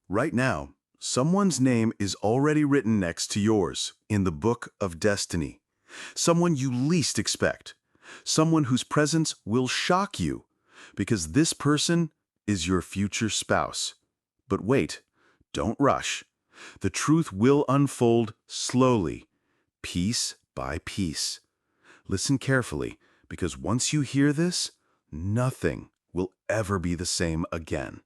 Right now, someone's name is already written next to yours in the book of destiny. Someone you least expect. Someone whose presence will shock you, because this person is your future spouse. But wait, don't rush. The truth will unfold slowly, piece by piece. Listen carefully, because once you hear this, nothing will ever be the same again.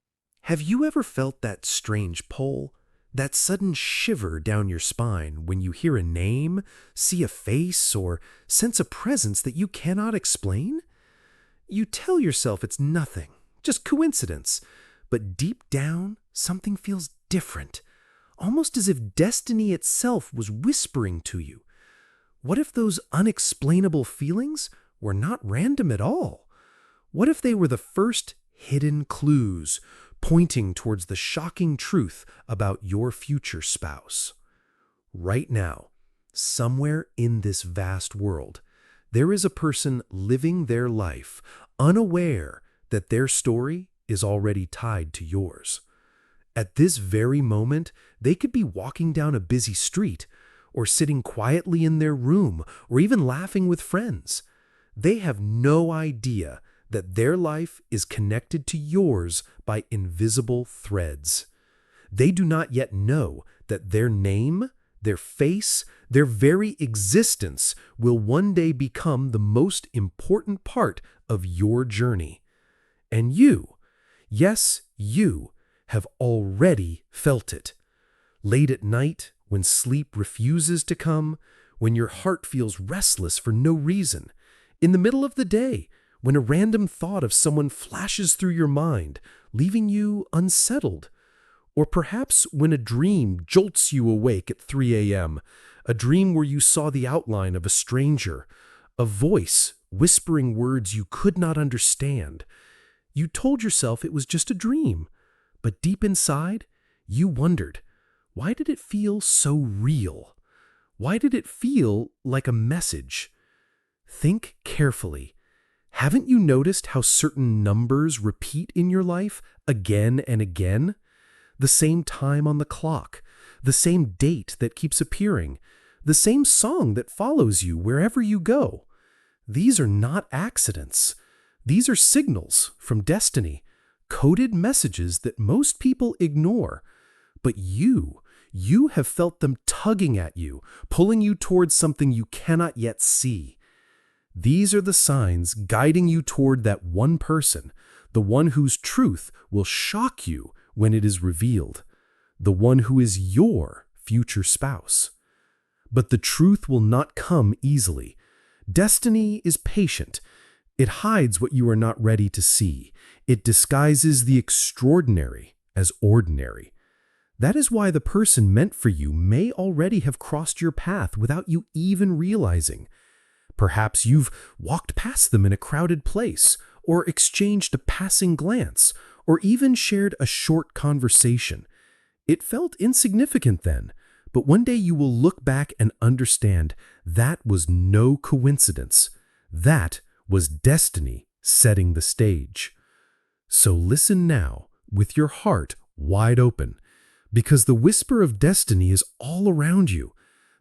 Have you ever felt that strange pull, that sudden shiver down your spine when you hear a name, see a face, or sense a presence that you cannot explain? You tell yourself it's nothing, just coincidence, but deep down, something feels different, almost as if destiny itself was whispering to you. What if those unexplainable feelings were not random at all? What if they were the first hidden clues pointing towards the shocking truth about your future spouse? Right now, somewhere in this vast world, there is a person living their life unaware that their story is already tied to yours. At this very moment, they could be walking down a busy street, or sitting quietly in their room, or even laughing with friends. They have no idea that their life is connected to yours by invisible threads. They do not yet know that their name, their face, their very existence will one day become the most important part of your journey. And you, yes, you, have already felt it. Late at night, when sleep refuses to come, when your heart feels restless for no reason, in the middle of the day, when a random thought of someone flashes through your mind, leaving you unsettled, or perhaps when a dream jolts you awake at 3 a.m., a dream where you saw the outline of a stranger, a voice whispering words you could not understand. You told yourself it was just a dream, but deep inside, you wondered, why did it feel so real? Why did it feel like a message? Think carefully. Haven't you noticed how certain numbers repeat in your life again and again? The same time on the clock, the same date that keeps appearing, the same song that follows you wherever you go. These are not accidents. These are signals from destiny, coded messages that most people ignore. But you have felt them tugging at you, pulling you towards something you cannot yet see. These are the signs guiding you toward that one person, the one whose truth will shock you when it is revealed, the one who is your future spouse. But the truth will not come easily. Destiny is patient. It hides what you are not ready to see. It disguises the extraordinary as ordinary. That is why the person meant for you may already have crossed your path without you even realizing. Perhaps you've walked past them in a crowded place, or exchanged a passing glance, or even shared a short conversation. It felt insignificant then, but one day you will look back and understand that was no coincidence. That was destiny setting the stage. So listen now with your heart wide open, because the whisper of destiny is all around you.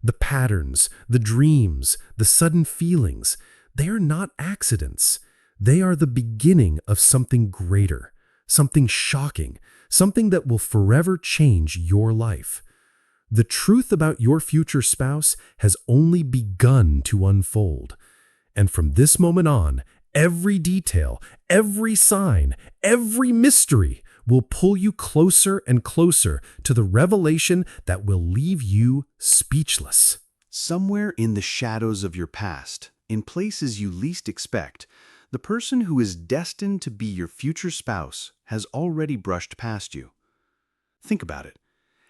The patterns, the dreams, the sudden feelings, they are not accidents. They are the beginning of something greater, something shocking, something that will forever change your life. The truth about your future spouse has only begun to unfold. And from this moment on, every detail, every sign, every mystery will pull you closer and closer to the revelation that will leave you speechless. Somewhere in the shadows of your past, in places you least expect, the person who is destined to be your future spouse has already brushed past you. Think about it.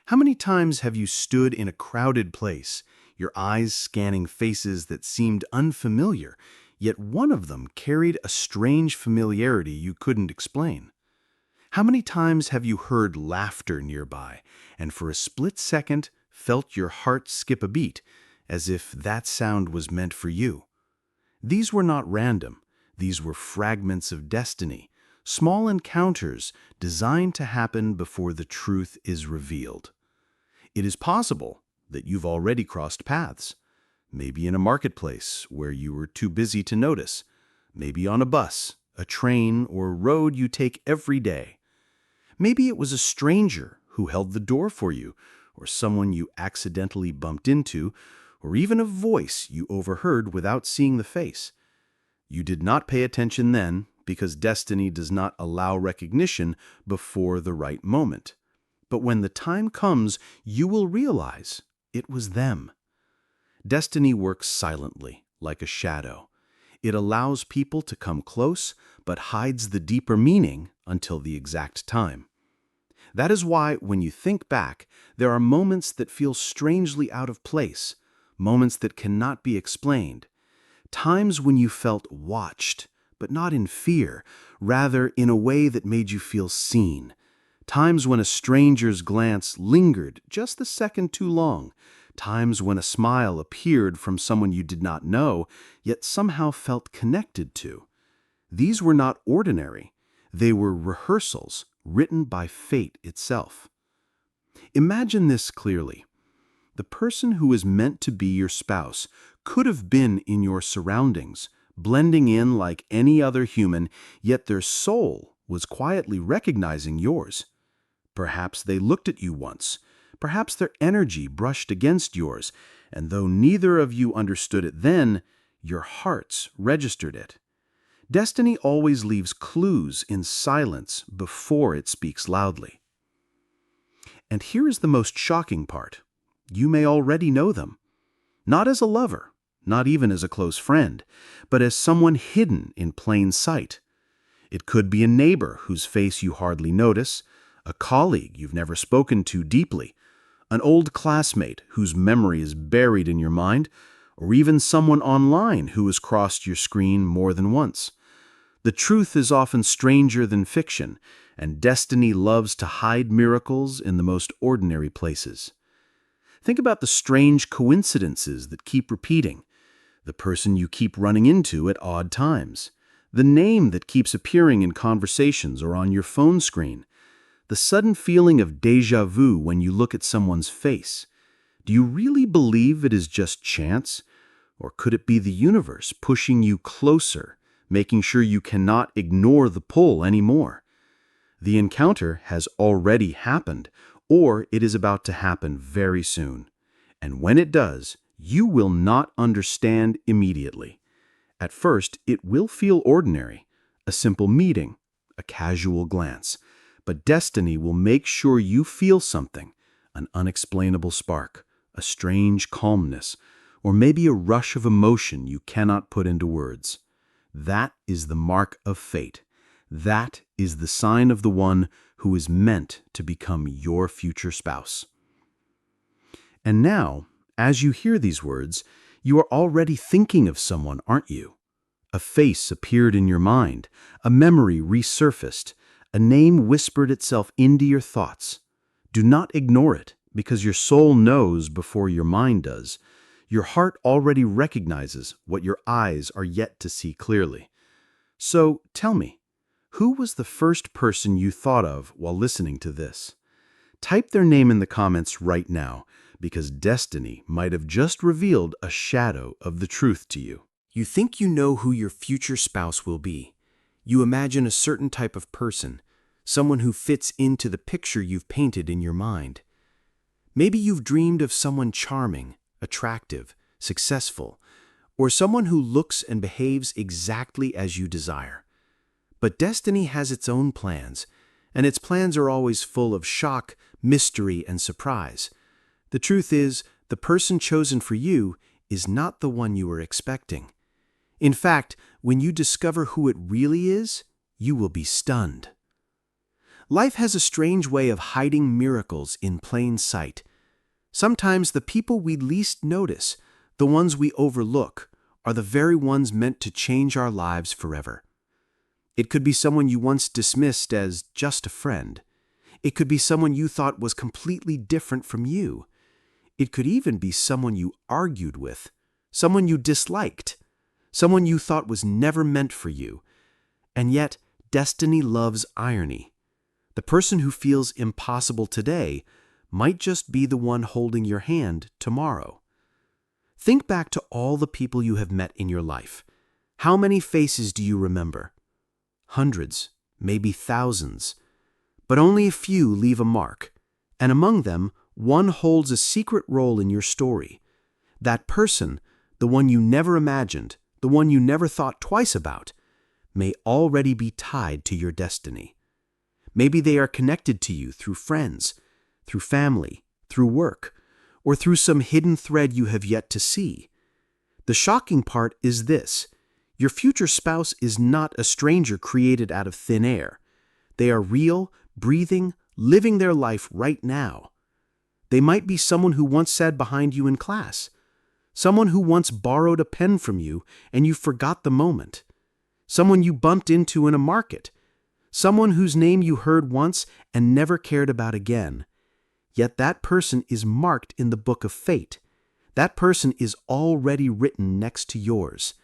How many times have you stood in a crowded place, your eyes scanning faces that seemed unfamiliar, yet one of them carried a strange familiarity you couldn't explain? How many times have you heard laughter nearby, and for a split second felt your heart skip a beat, as if that sound was meant for you? These were not random. These were fragments of destiny, small encounters designed to happen before the truth is revealed. It is possible that you've already crossed paths, maybe in a marketplace where you were too busy to notice, maybe on a bus, a train, or road you take every day. Maybe it was a stranger who held the door for you, or someone you accidentally bumped into, or even a voice you overheard without seeing the face. You did not pay attention then because destiny does not allow recognition before the right moment. But when the time comes, you will realize it was them. Destiny works silently, like a shadow. It allows people to come close, but hides the deeper meaning until the exact time. That is why, when you think back, there are moments that feel strangely out of place, moments that cannot be explained, times when you felt watched, but not in fear, rather in a way that made you feel seen, times when a stranger's glance lingered just a second too long, times when a smile appeared from someone you did not know, yet somehow felt connected to. These were not ordinary. They were rehearsals written by fate itself. Imagine this clearly. The person who is meant to be your spouse could have been in your surroundings, blending in like any other human, yet their soul was quietly recognizing yours. Perhaps they looked at you once. Perhaps their energy brushed against yours, and though neither of you understood it then, your hearts registered it. Destiny always leaves clues in silence before it speaks loudly. And here is the most shocking part. You may already know them. Not as a lover, not even as a close friend, but as someone hidden in plain sight. It could be a neighbor whose face you hardly notice, a colleague you've never spoken to deeply, an old classmate whose memory is buried in your mind, or even someone online who has crossed your screen more than once. The truth is often stranger than fiction, and destiny loves to hide miracles in the most ordinary places. Think about the strange coincidences that keep repeating, the person you keep running into at odd times, the name that keeps appearing in conversations or on your phone screen, the sudden feeling of déjà vu when you look at someone's face. Do you really believe it is just chance? Or could it be the universe pushing you closer, making sure you cannot ignore the pull anymore? The encounter has already happened, or it is about to happen very soon. And when it does, you will not understand immediately. At first, it will feel ordinary, a simple meeting, a casual glance. But destiny will make sure you feel something, an unexplainable spark, a strange calmness, or maybe a rush of emotion you cannot put into words. That is the mark of fate. That is the sign of the one who is meant to become your future spouse. And now, as you hear these words, you are already thinking of someone, aren't you? A face appeared in your mind, a memory resurfaced, a name whispered itself into your thoughts. Do not ignore it, because your soul knows before your mind does. Your heart already recognizes what your eyes are yet to see clearly. So tell me, who was the first person you thought of while listening to this? Type their name in the comments right now, because destiny might have just revealed a shadow of the truth to you. You think you know who your future spouse will be. You imagine a certain type of person, someone who fits into the picture you've painted in your mind. Maybe you've dreamed of someone charming, attractive, successful, or someone who looks and behaves exactly as you desire. But destiny has its own plans, and its plans are always full of shock, mystery, and surprise. The truth is, the person chosen for you is not the one you were expecting. In fact, when you discover who it really is, you will be stunned. Life has a strange way of hiding miracles in plain sight. Sometimes the people we least notice, the ones we overlook, are the very ones meant to change our lives forever. It could be someone you once dismissed as just a friend. It could be someone you thought was completely different from you. It could even be someone you argued with, someone you disliked, someone you thought was never meant for you. And yet, Destiny loves irony. The person who feels impossible today might just be the one holding your hand tomorrow. Think back to all the people you have met in your life. How many faces do you remember? Hundreds, maybe thousands. But only a few leave a mark, and among them, one holds a secret role in your story. That person, the one you never imagined, the one you never thought twice about, may already be tied to your destiny. Maybe they are connected to you through friends, through family, through work, or through some hidden thread you have yet to see. The shocking part is this: your future spouse is not a stranger created out of thin air. They are real, breathing, living their life right now. They might be someone who once sat behind you in class, someone who once borrowed a pen from you and you forgot the moment, someone you bumped into in a market, someone whose name you heard once and never cared about again. Yet that person is marked in the book of fate. That person is already written next to yours.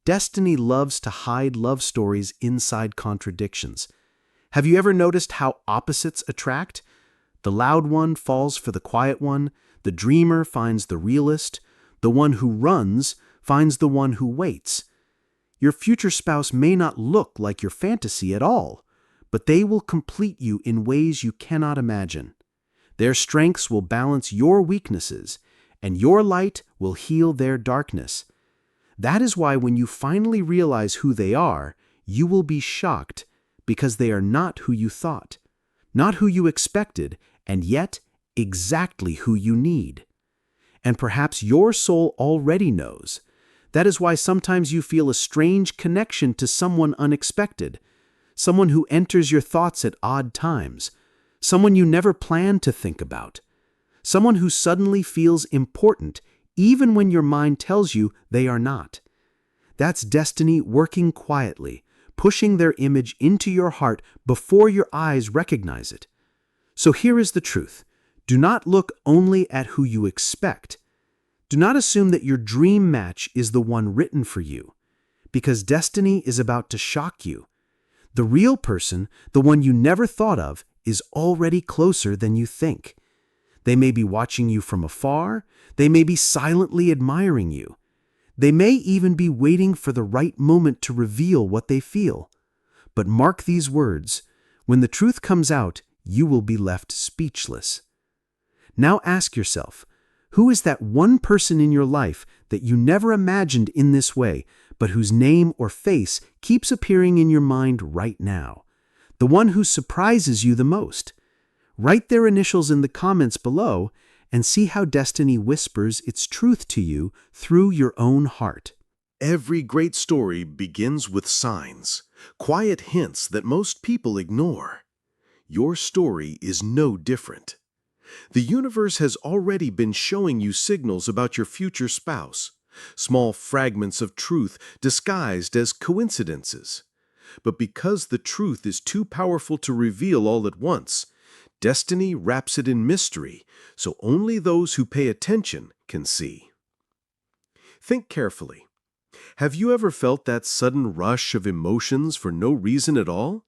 Destiny loves to hide love stories inside contradictions. Have you ever noticed how opposites attract? The loud one falls for the quiet one, the dreamer finds the realist, the one who runs finds the one who waits. Your future spouse may not look like your fantasy at all, but they will complete you in ways you cannot imagine. Their strengths will balance your weaknesses, and your light will heal their darkness. That is why when you finally realize who they are, you will be shocked, because they are not who you thought, not who you expected, and yet exactly who you need. And perhaps your soul already knows. That is why sometimes you feel a strange connection to someone unexpected, someone who enters your thoughts at odd times, someone you never planned to think about, someone who suddenly feels important even when your mind tells you they are not. That's destiny working quietly, pushing their image into your heart before your eyes recognize it. So here is the truth. Do not look only at who you expect. Do not assume that your dream match is the one written for you, because destiny is about to shock you. The real person, the one you never thought of, is already closer than you think. They may be watching you from afar. They may be silently admiring you. They may even be waiting for the right moment to reveal what they feel. But mark these words: when the truth comes out, you will be left speechless. Now ask yourself, who is that one person in your life that you never imagined in this way, but whose name or face keeps appearing in your mind right now? The one who surprises you the most. Write their initials in the comments below and see how destiny whispers its truth to you through your own heart. Every great story begins with signs, quiet hints that most people ignore. Your story is no different. The universe has already been showing you signals about your future spouse, small fragments of truth disguised as coincidences. But because the truth is too powerful to reveal all at once, destiny wraps it in mystery, so only those who pay attention can see. Think carefully. Have you ever felt that sudden rush of emotions for no reason at all?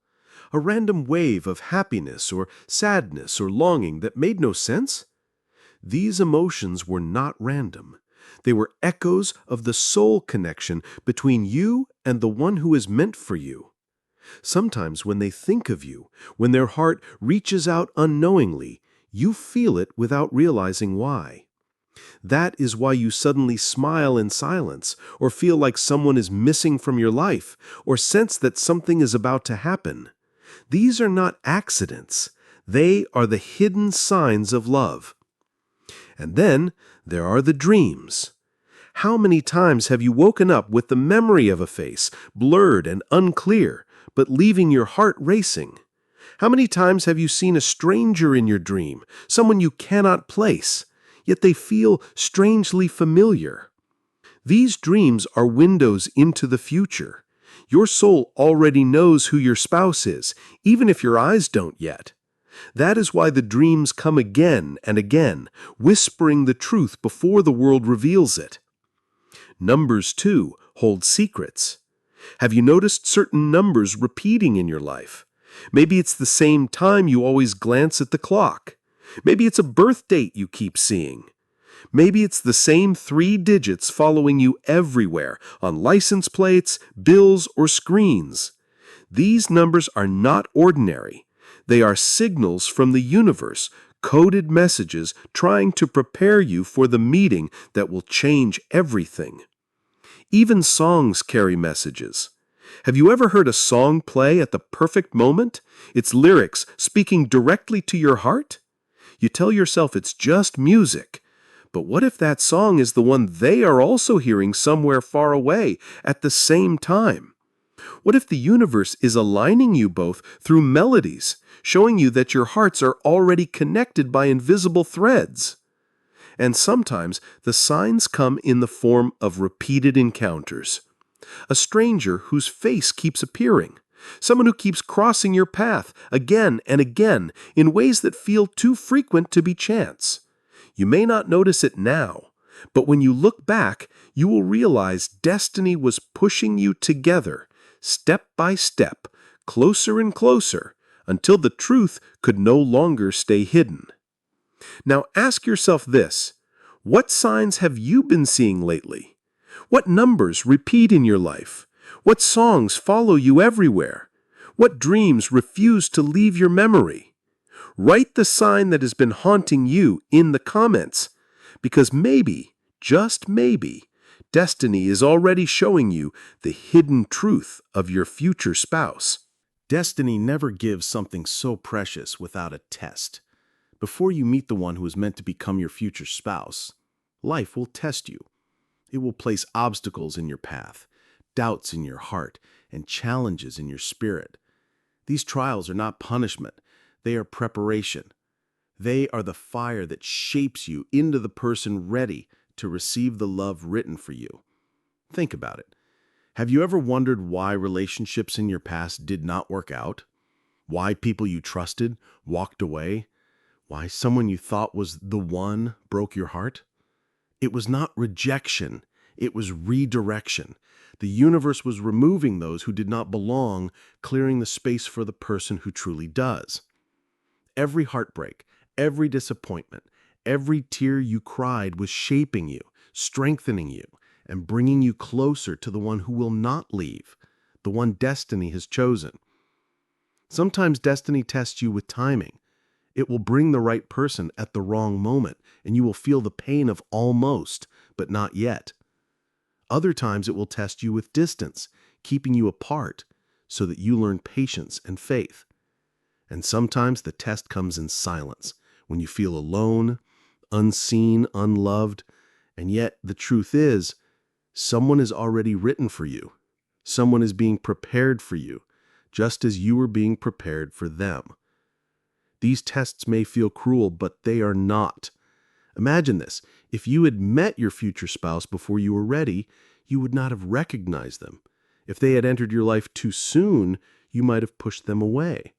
A random wave of happiness or sadness or longing that made no sense? These emotions were not random. They were echoes of the soul connection between you and the one who is meant for you. Sometimes when they think of you, when their heart reaches out unknowingly, you feel it without realizing why. That is why you suddenly smile in silence, or feel like someone is missing from your life, or sense that something is about to happen. These are not accidents. They are the hidden signs of love. And then there are the dreams. How many times have you woken up with the memory of a face, blurred and unclear, but leaving your heart racing? How many times have you seen a stranger in your dream, someone you cannot place, yet they feel strangely familiar? These dreams are windows into the future. Your soul already knows who your spouse is, even if your eyes don't yet. That is why the dreams come again and again, whispering the truth before the world reveals it. Numbers, too, hold secrets. Have you noticed certain numbers repeating in your life? Maybe it's the same time you always glance at the clock. Maybe it's a birth date you keep seeing. Maybe it's the same 3 digits following you everywhere, on license plates, bills, or screens. These numbers are not ordinary. They are signals from the universe, coded messages trying to prepare you for the meeting that will change everything. Even songs carry messages. Have you ever heard a song play at the perfect moment? Its lyrics speaking directly to your heart? You tell yourself it's just music. But what if that song is the one they are also hearing somewhere far away at the same time? What if the universe is aligning you both through melodies, showing you that your hearts are already connected by invisible threads? And sometimes the signs come in the form of repeated encounters. A stranger whose face keeps appearing. Someone who keeps crossing your path again and again in ways that feel too frequent to be chance. You may not notice it now, but when you look back, you will realize destiny was pushing you together, step by step, closer and closer, until the truth could no longer stay hidden. Now ask yourself this: what signs have you been seeing lately? What numbers repeat in your life? What songs follow you everywhere? What dreams refuse to leave your memory? Write the sign that has been haunting you in the comments, because maybe, just maybe, destiny is already showing you the hidden truth of your future spouse. Destiny never gives something so precious without a test. Before you meet the one who is meant to become your future spouse, life will test you. It will place obstacles in your path, doubts in your heart, and challenges in your spirit. These trials are not punishment. They are preparation. They are the fire that shapes you into the person ready to receive the love written for you. Think about it. Have you ever wondered why relationships in your past did not work out? Why people you trusted walked away? Why someone you thought was the one broke your heart? It was not rejection. It was redirection. The universe was removing those who did not belong, clearing the space for the person who truly does. Every heartbreak, every disappointment, every tear you cried was shaping you, strengthening you, and bringing you closer to the one who will not leave, the one destiny has chosen. Sometimes destiny tests you with timing. It will bring the right person at the wrong moment, and you will feel the pain of almost, but not yet. Other times it will test you with distance, keeping you apart, so that you learn patience and faith. And sometimes the test comes in silence, when you feel alone, unseen, unloved, and yet the truth is, someone is already written for you. Someone is being prepared for you, just as you were being prepared for them. These tests may feel cruel, but they are not. Imagine this: if you had met your future spouse before you were ready, you would not have recognized them. If they had entered your life too soon, you might have pushed them away.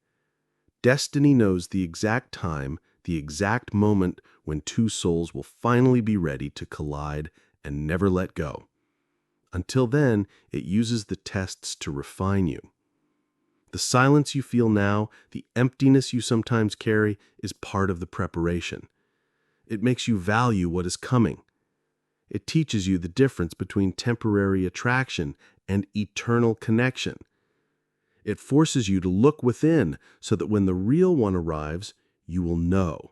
Destiny knows the exact time, the exact moment when two souls will finally be ready to collide and never let go. Until then, it uses the tests to refine you. The silence you feel now, the emptiness you sometimes carry, is part of the preparation. It makes you value what is coming. It teaches you the difference between temporary attraction and eternal connection. It forces you to look within so that when the real one arrives, you will know.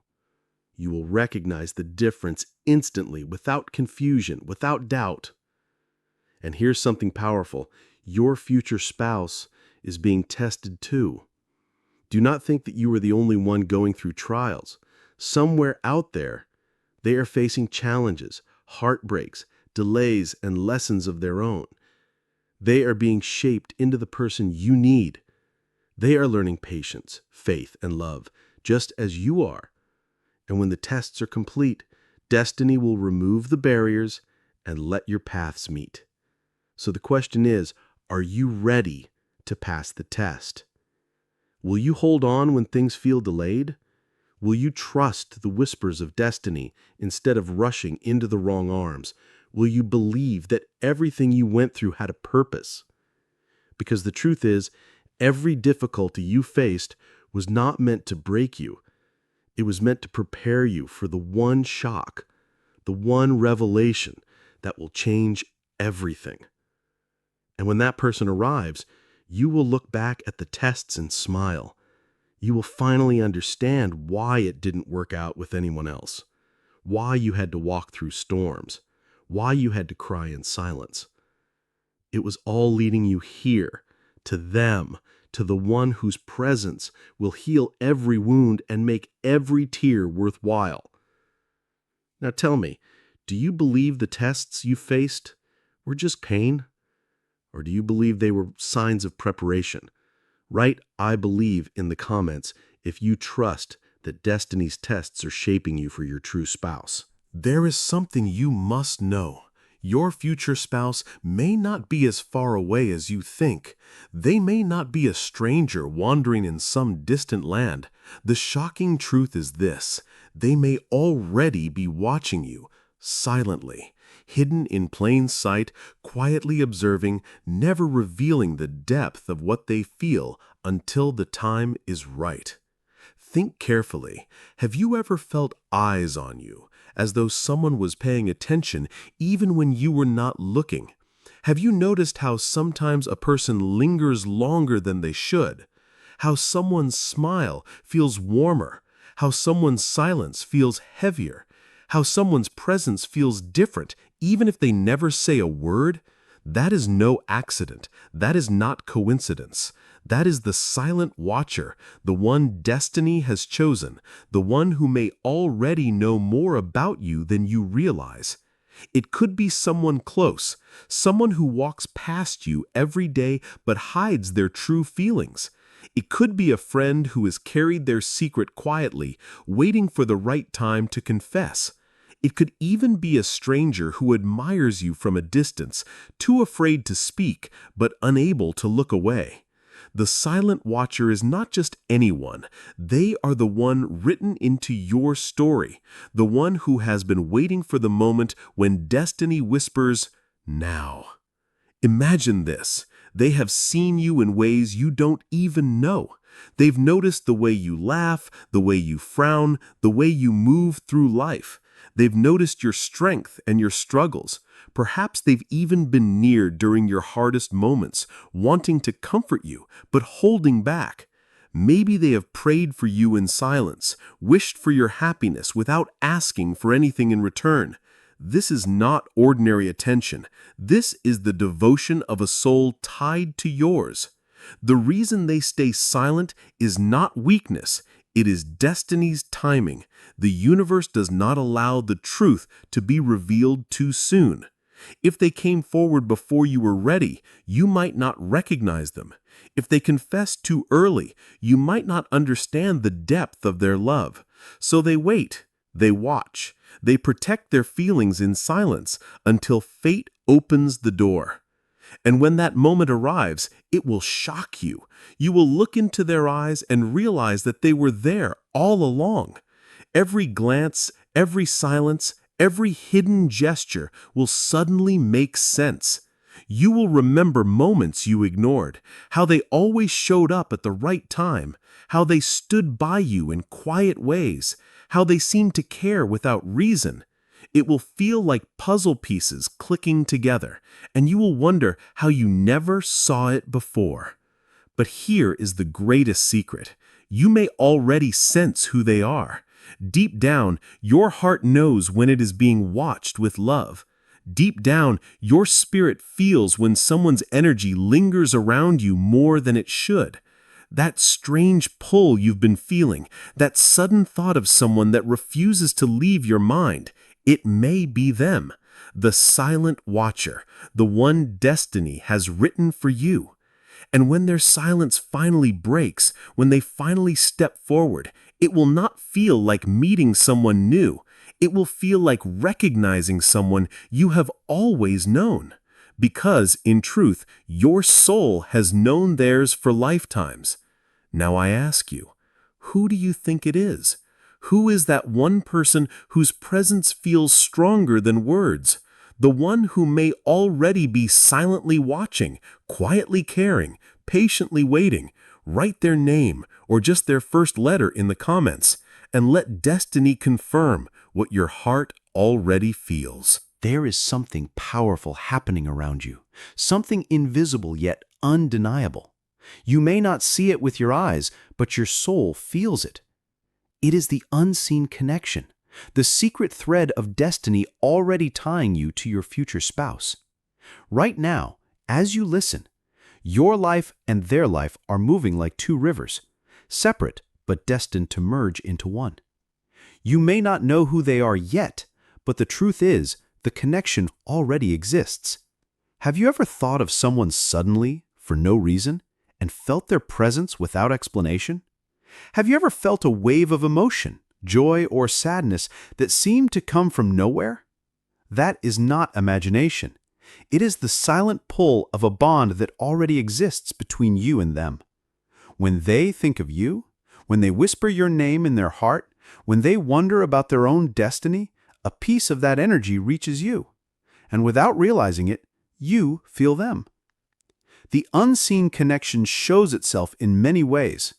You will recognize the difference instantly, without confusion, without doubt. And here's something powerful: your future spouse is being tested too. Do not think that you are the only one going through trials. Somewhere out there, they are facing challenges, heartbreaks, delays, and lessons of their own. They are being shaped into the person you need. They are learning patience, faith, and love, just as you are. And when the tests are complete, destiny will remove the barriers and let your paths meet. So the question is, are you ready to pass the test? Will you hold on when things feel delayed? Will you trust the whispers of destiny instead of rushing into the wrong arms? Will you believe that everything you went through had a purpose? Because the truth is, every difficulty you faced was not meant to break you. It was meant to prepare you for the one shock, the one revelation that will change everything. And when that person arrives, you will look back at the tests and smile. You will finally understand why it didn't work out with anyone else, why you had to walk through storms, why you had to cry in silence. It was all leading you here, to them, to the one whose presence will heal every wound and make every tear worthwhile. Now tell me, do you believe the tests you faced were just pain? Or do you believe they were signs of preparation? Write "I believe" in the comments if you trust that destiny's tests are shaping you for your true spouse. There is something you must know. Your future spouse may not be as far away as you think. They may not be a stranger wandering in some distant land. The shocking truth is this: they may already be watching you, silently, hidden in plain sight, quietly observing, never revealing the depth of what they feel until the time is right. Think carefully. Have you ever felt eyes on you, as though someone was paying attention even when you were not looking? Have you noticed how sometimes a person lingers longer than they should? How someone's smile feels warmer? How someone's silence feels heavier? How someone's presence feels different even if they never say a word? That is no accident. That is not coincidence. That is the silent watcher, the one destiny has chosen, the one who may already know more about you than you realize. It could be someone close, someone who walks past you every day but hides their true feelings. It could be a friend who has carried their secret quietly, waiting for the right time to confess. It could even be a stranger who admires you from a distance, too afraid to speak but unable to look away. The silent watcher is not just anyone. They are the one written into your story, the one who has been waiting for the moment when destiny whispers, "Now." Imagine this. They have seen you in ways you don't even know. They've noticed the way you laugh, the way you frown, the way you move through life. They've noticed your strength and your struggles. Perhaps they've even been near during your hardest moments, wanting to comfort you, but holding back. Maybe they have prayed for you in silence, wished for your happiness without asking for anything in return. This is not ordinary attention. This is the devotion of a soul tied to yours. The reason they stay silent is not weakness. It is destiny's timing. The universe does not allow the truth to be revealed too soon. If they came forward before you were ready, you might not recognize them. If they confessed too early, you might not understand the depth of their love. So they wait, they watch, they protect their feelings in silence until fate opens the door. And when that moment arrives, it will shock you. You will look into their eyes and realize that they were there all along. Every glance, every silence, every hidden gesture will suddenly make sense. You will remember moments you ignored, how they always showed up at the right time, how they stood by you in quiet ways, how they seemed to care without reason. It will feel like puzzle pieces clicking together, and you will wonder how you never saw it before. But here is the greatest secret. You may already sense who they are. Deep down, your heart knows when it is being watched with love. Deep down, your spirit feels when someone's energy lingers around you more than it should. That strange pull you've been feeling, that sudden thought of someone that refuses to leave your mind, it may be them, the silent watcher, the one destiny has written for you. And when their silence finally breaks, when they finally step forward, it will not feel like meeting someone new. It will feel like recognizing someone you have always known. Because, in truth, your soul has known theirs for lifetimes. Now I ask you, who do you think it is? Who is that one person whose presence feels stronger than words? the one who may already be silently watching, quietly caring, patiently waiting. Write their name or just their first letter in the comments, and let destiny confirm what your heart already feels. There is something powerful happening around you, something invisible yet undeniable. You may not see it with your eyes, but your soul feels it. It is the unseen connection, the secret thread of destiny already tying you to your future spouse. Right now, as you listen, your life and their life are moving like two rivers, separate but destined to merge into one. You may not know who they are yet, but the truth is, the connection already exists. Have you ever thought of someone suddenly, for no reason, and felt their presence without explanation? Have you ever felt a wave of emotion, joy or sadness that seemed to come from nowhere? That is not imagination. It is the silent pull of a bond that already exists between you and them. When they think of you, when they whisper your name in their heart, when they wonder about their own destiny, a piece of that energy reaches you. And without realizing it, you feel them. The unseen connection shows itself in many ways.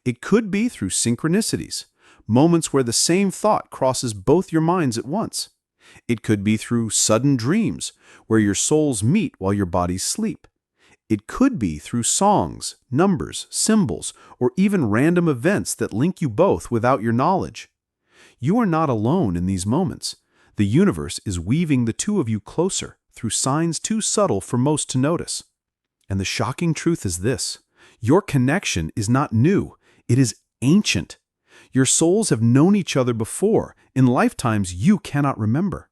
It could be through synchronicities, moments where the same thought crosses both your minds at once. It could be through sudden dreams, where your souls meet while your bodies sleep. It could be through songs, numbers, symbols, or even random events that link you both without your knowledge. You are not alone in these moments. The universe is weaving the two of you closer through signs too subtle for most to notice. And the shocking truth is this: your connection is not new, it is ancient. Your souls have known each other before, in lifetimes you cannot remember.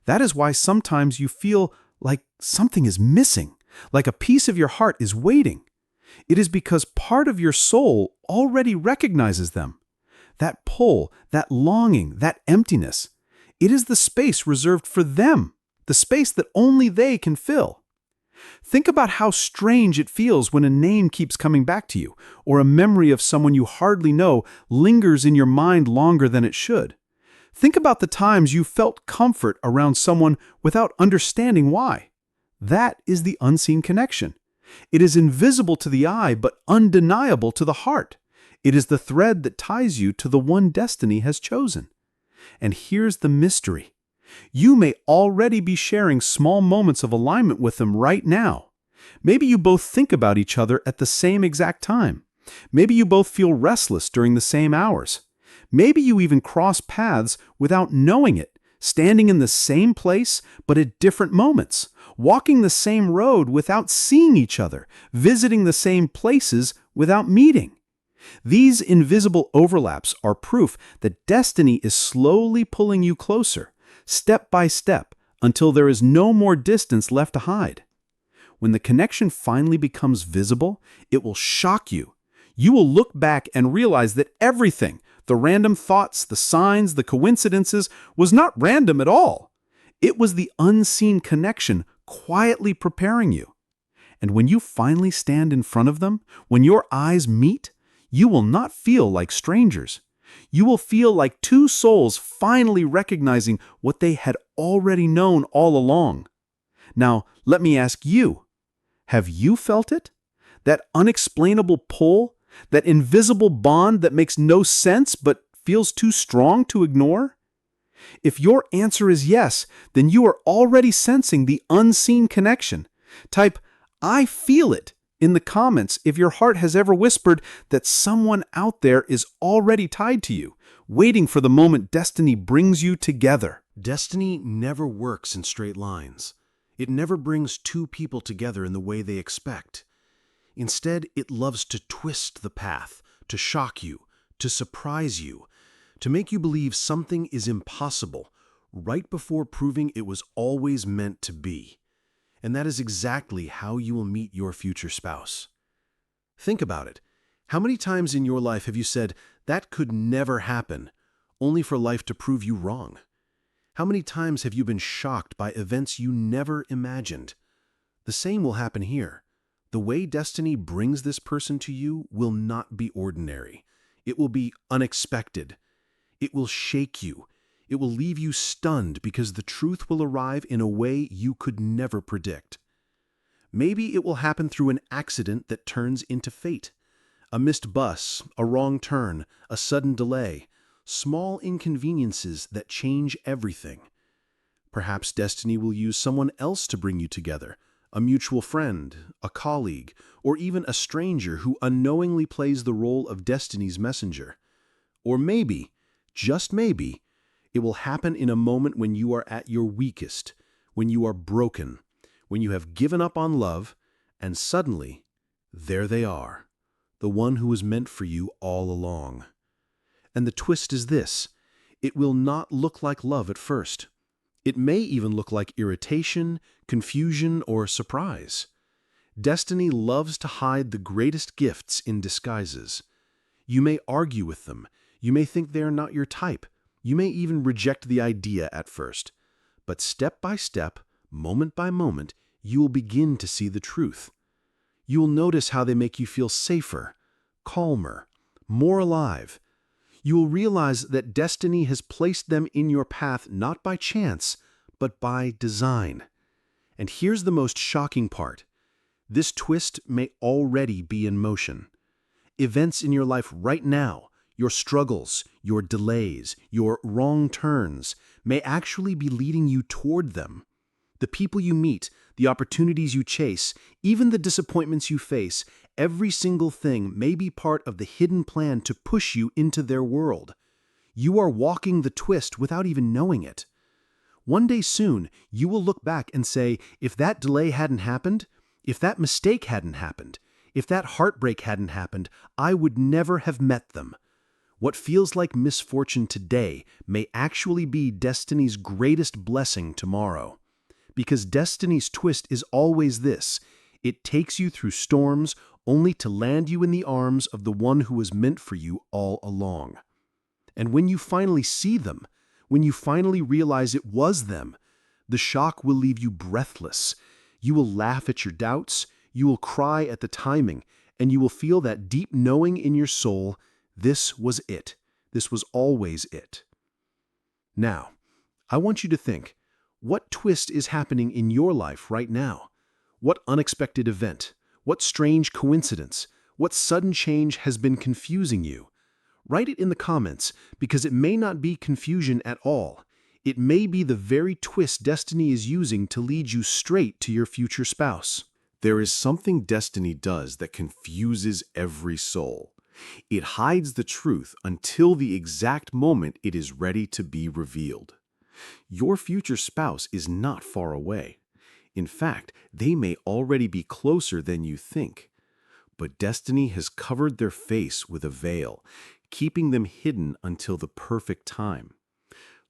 That is why sometimes you feel like something is missing, like a piece of your heart is waiting. It is because part of your soul already recognizes them. That pull, that longing, that emptiness, it is the space reserved for them, the space that only they can fill. Think about how strange it feels when a name keeps coming back to you, or a memory of someone you hardly know lingers in your mind longer than it should. Think about the times you felt comfort around someone without understanding why. That is the unseen connection. It is invisible to the eye, but undeniable to the heart. It is the thread that ties you to the one destiny has chosen. And here's the mystery. You may already be sharing small moments of alignment with them right now. Maybe you both think about each other at the same exact time. Maybe you both feel restless during the same hours. Maybe you even cross paths without knowing it, standing in the same place but at different moments, walking the same road without seeing each other, visiting the same places without meeting. These invisible overlaps are proof that destiny is slowly pulling you closer, step by step, until there is no more distance left to hide. When the connection finally becomes visible, it will shock you. You will look back and realize that everything, the random thoughts, the signs, the coincidences, was not random at all. It was the unseen connection quietly preparing you. And when you finally stand in front of them, when your eyes meet, you will not feel like strangers. You will feel like two souls finally recognizing what they had already known all along. Now, let me ask you, have you felt it? That unexplainable pull? That invisible bond that makes no sense but feels too strong to ignore? If your answer is yes, then you are already sensing the unseen connection. Type, "I feel it," in the comments if your heart has ever whispered that someone out there is already tied to you, waiting for the moment destiny brings you together. Destiny never works in straight lines. It never brings two people together in the way they expect. Instead, it loves to twist the path, to shock you, to surprise you, to make you believe something is impossible right before proving it was always meant to be. And that is exactly how you will meet your future spouse. Think about it. How many times in your life have you said, "That could never happen," only for life to prove you wrong? How many times have you been shocked by events you never imagined? The same will happen here. The way destiny brings this person to you will not be ordinary. It will be unexpected. It will shake you. It will leave you stunned because the truth will arrive in a way you could never predict. Maybe it will happen through an accident that turns into fate. A missed bus, a wrong turn, a sudden delay, small inconveniences that change everything. Perhaps destiny will use someone else to bring you together, a mutual friend, a colleague, or even a stranger who unknowingly plays the role of destiny's messenger. Or maybe, just maybe, it will happen in a moment when you are at your weakest, when you are broken, when you have given up on love, and suddenly, there they are, the one who was meant for you all along. And the twist is this: it will not look like love at first. It may even look like irritation, confusion, or surprise. Destiny loves to hide the greatest gifts in disguises. You may argue with them. You may think they are not your type. You may even reject the idea at first. But step by step, moment by moment, you will begin to see the truth. You will notice how they make you feel safer, calmer, more alive. You will realize that destiny has placed them in your path not by chance, but by design. And here's the most shocking part. This twist may already be in motion. Events in your life right now, your struggles, your delays, your wrong turns, may actually be leading you toward them. The people you meet, the opportunities you chase, even the disappointments you face, every single thing may be part of the hidden plan to push you into their world. You are walking the twist without even knowing it. One day soon, you will look back and say, if that delay hadn't happened, if that mistake hadn't happened, if that heartbreak hadn't happened, I would never have met them. What feels like misfortune today may actually be destiny's greatest blessing tomorrow. Because destiny's twist is always this: it takes you through storms only to land you in the arms of the one who was meant for you all along. And when you finally see them, when you finally realize it was them, the shock will leave you breathless. You will laugh at your doubts, you will cry at the timing, and you will feel that deep knowing in your soul, this was it. This was always it. Now, I want you to think, what twist is happening in your life right now? What unexpected event? What strange coincidence? What sudden change has been confusing you? Write it in the comments, because it may not be confusion at all. It may be the very twist destiny is using to lead you straight to your future spouse. There is something destiny does that confuses every soul. It hides the truth until the exact moment it is ready to be revealed. Your future spouse is not far away. In fact, they may already be closer than you think. But destiny has covered their face with a veil, keeping them hidden until the perfect time.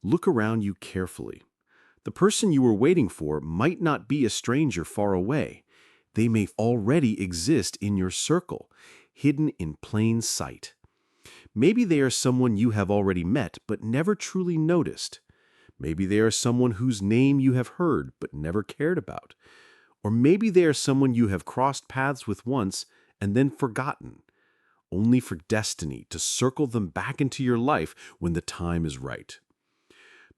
Look around you carefully. The person you were waiting for might not be a stranger far away. They may already exist in your circle, hidden in plain sight. Maybe they are someone you have already met but never truly noticed. Maybe they are someone whose name you have heard but never cared about. Or maybe they are someone you have crossed paths with once and then forgotten, only for destiny to circle them back into your life when the time is right.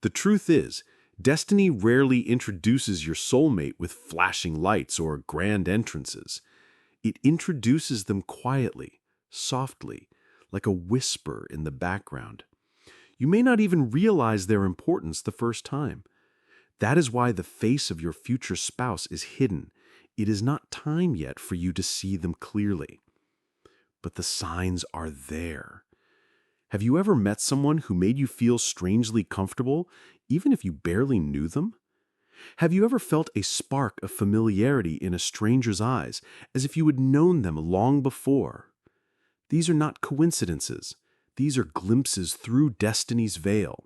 The truth is, destiny rarely introduces your soulmate with flashing lights or grand entrances. It introduces them quietly, softly, like a whisper in the background. You may not even realize their importance the first time. That is why the face of your future spouse is hidden. It is not time yet for you to see them clearly. But the signs are there. Have you ever met someone who made you feel strangely comfortable, even if you barely knew them? Have you ever felt a spark of familiarity in a stranger's eyes, as if you had known them long before? These are not coincidences. These are glimpses through destiny's veil.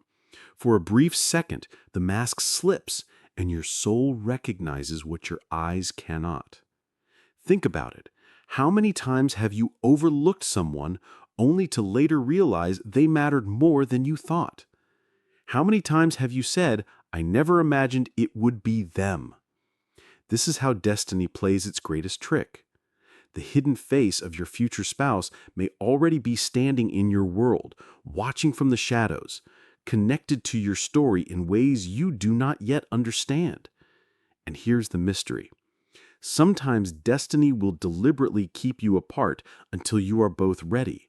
For a brief second, the mask slips, and your soul recognizes what your eyes cannot. Think about it. How many times have you overlooked someone only to later realize they mattered more than you thought? How many times have you said, "I never imagined it would be them"? This is how destiny plays its greatest trick. The hidden face of your future spouse may already be standing in your world, watching from the shadows, connected to your story in ways you do not yet understand. And here's the mystery. Sometimes destiny will deliberately keep you apart until you are both ready.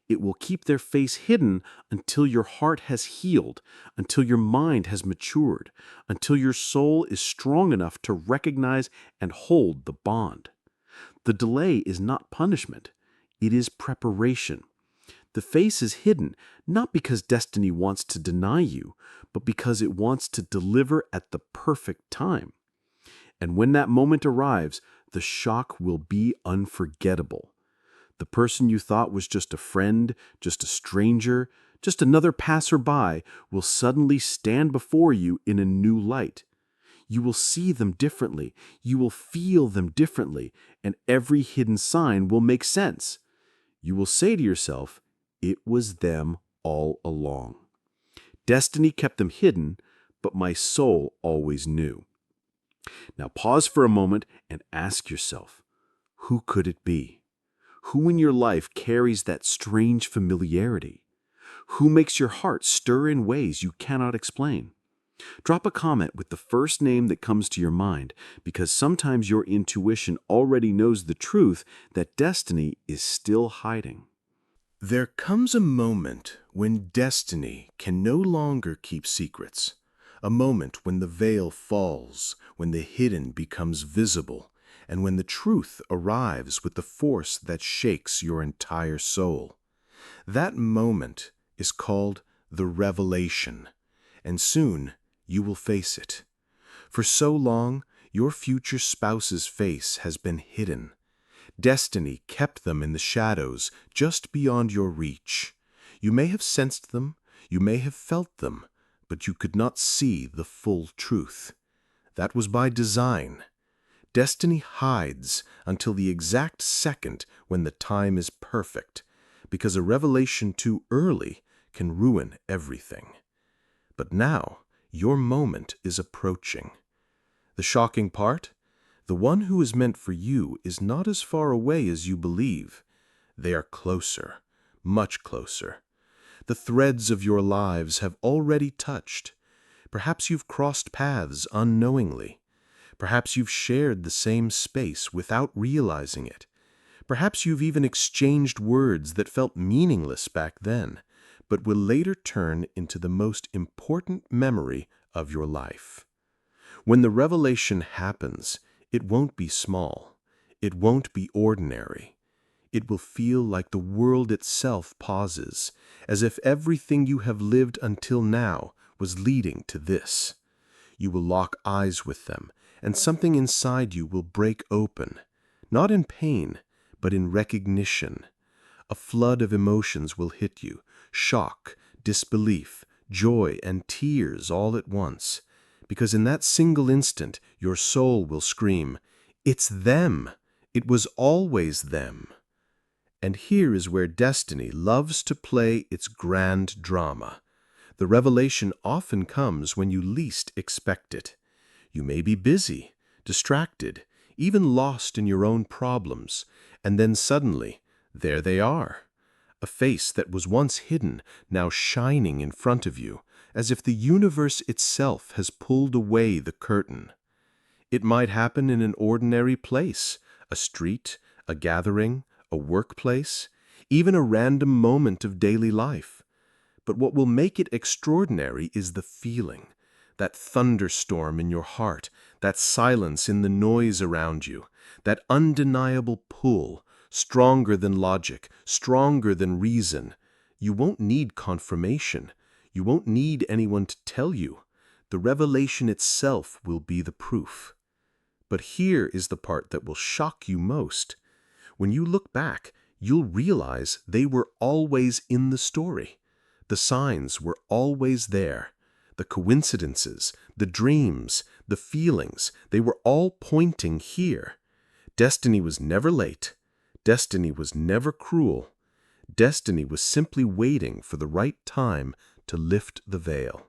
It will keep their face hidden until your heart has healed, until your mind has matured, until your soul is strong enough to recognize and hold the bond. The delay is not punishment. It is preparation. The face is hidden, not because destiny wants to deny you, but because it wants to deliver at the perfect time. And when that moment arrives, the shock will be unforgettable. The person you thought was just a friend, just a stranger, just another passerby will suddenly stand before you in a new light. You will see them differently, you will feel them differently, and every hidden sign will make sense. You will say to yourself, "It was them all along. Destiny kept them hidden, but my soul always knew." Now pause for a moment and ask yourself, who could it be? Who in your life carries that strange familiarity? Who makes your heart stir in ways you cannot explain? Drop a comment with the first name that comes to your mind, because sometimes your intuition already knows the truth that destiny is still hiding. There comes a moment when destiny can no longer keep secrets. A moment when the veil falls, when the hidden becomes visible, and when the truth arrives with the force that shakes your entire soul. That moment is called the revelation, and soon you will face it. For so long, your future spouse's face has been hidden. Destiny kept them in the shadows just beyond your reach. You may have sensed them, you may have felt them, but you could not see the full truth. That was by design. Destiny hides until the exact second when the time is perfect, because a revelation too early can ruin everything. But now, your moment is approaching. The shocking part? The one who is meant for you is not as far away as you believe. They are closer, much closer. The threads of your lives have already touched. Perhaps you've crossed paths unknowingly. Perhaps you've shared the same space without realizing it. Perhaps you've even exchanged words that felt meaningless back then, but will later turn into the most important memory of your life. When the revelation happens, it won't be small. It won't be ordinary. It will feel like the world itself pauses, as if everything you have lived until now was leading to this. You will lock eyes with them, and something inside you will break open, not in pain, but in recognition. A flood of emotions will hit you, shock, disbelief, joy, and tears all at once, because in that single instant your soul will scream, "It's them! It was always them!" And here is where destiny loves to play its grand drama. The revelation often comes when you least expect it. You may be busy, distracted, even lost in your own problems, and then suddenly, there they are. A face that was once hidden, now shining in front of you, as if the universe itself has pulled away the curtain. It might happen in an ordinary place, a street, a gathering, a workplace, even a random moment of daily life. But what will make it extraordinary is the feeling, that thunderstorm in your heart, that silence in the noise around you, that undeniable pull, stronger than logic, stronger than reason. You won't need confirmation. You won't need anyone to tell you. The revelation itself will be the proof. But here is the part that will shock you most. When you look back, you'll realize they were always in the story. The signs were always there. The coincidences, the dreams, the feelings, they were all pointing here. Destiny was never late. Destiny was never cruel. Destiny was simply waiting for the right time to lift the veil.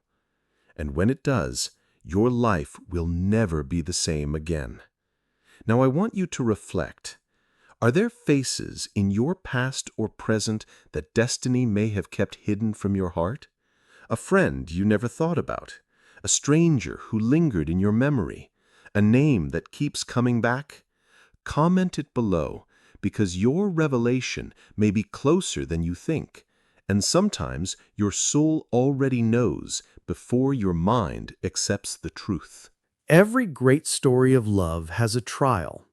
And when it does, your life will never be the same again. Now I want you to reflect. Are there faces in your past or present that destiny may have kept hidden from your heart? a friend you never thought about, a stranger who lingered in your memory, a name that keeps coming back? Comment it below, because your revelation may be closer than you think, and sometimes your soul already knows before your mind accepts the truth. Every great story of love has a trial.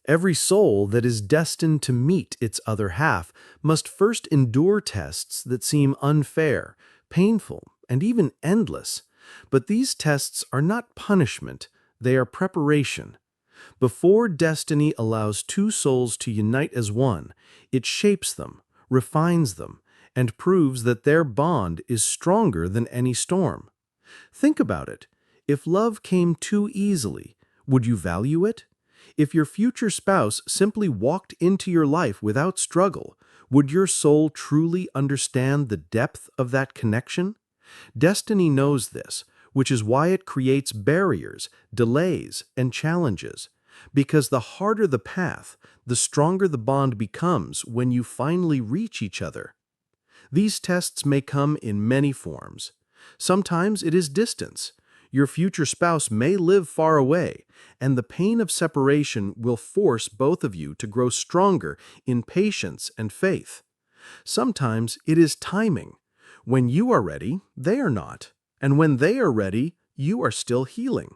Every soul that is destined to meet its other half must first endure tests that seem unfair, painful, and even endless. But these tests are not punishment, they are preparation. Before destiny allows two souls to unite as one, it shapes them, refines them, and proves that their bond is stronger than any storm. Think about it. If love came too easily, would you value it? If your future spouse simply walked into your life without struggle, would your soul truly understand the depth of that connection? Destiny knows this, which is why it creates barriers, delays, and challenges. Because the harder the path, the stronger the bond becomes when you finally reach each other. These tests may come in many forms. Sometimes it is distance. Your future spouse may live far away, and the pain of separation will force both of you to grow stronger in patience and faith. Sometimes it is timing. When you are ready, they are not. And when they are ready, you are still healing.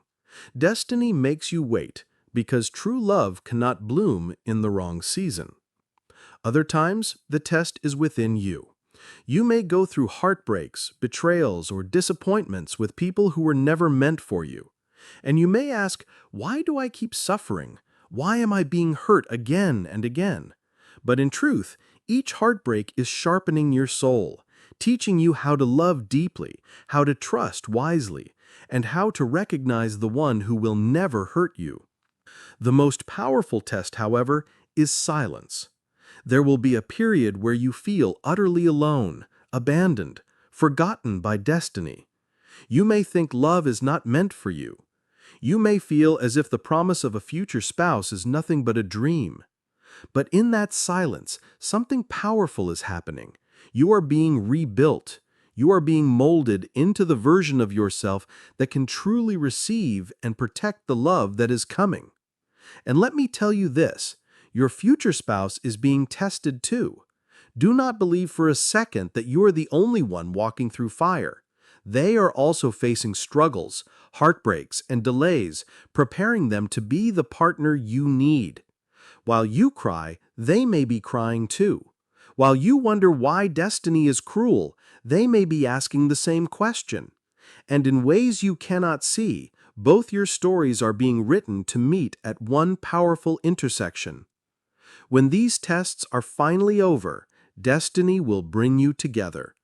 Destiny makes you wait, because true love cannot bloom in the wrong season. Other times, the test is within you. You may go through heartbreaks, betrayals, or disappointments with people who were never meant for you. And you may ask, why do I keep suffering? Why am I being hurt again and again? But in truth, each heartbreak is sharpening your soul, teaching you how to love deeply, how to trust wisely, and how to recognize the one who will never hurt you. The most powerful test, however, is silence. There will be a period where you feel utterly alone, abandoned, forgotten by destiny. You may think love is not meant for you. You may feel as if the promise of a future spouse is nothing but a dream. But in that silence, something powerful is happening. You are being rebuilt. You are being molded into the version of yourself that can truly receive and protect the love that is coming. And let me tell you this. Your future spouse is being tested too. Do not believe for a second that you are the only one walking through fire. They are also facing struggles, heartbreaks, and delays, preparing them to be the partner you need. While you cry, they may be crying too. While you wonder why destiny is cruel, they may be asking the same question. And in ways you cannot see, both your stories are being written to meet at one powerful intersection. When these tests are finally over, destiny will bring you together.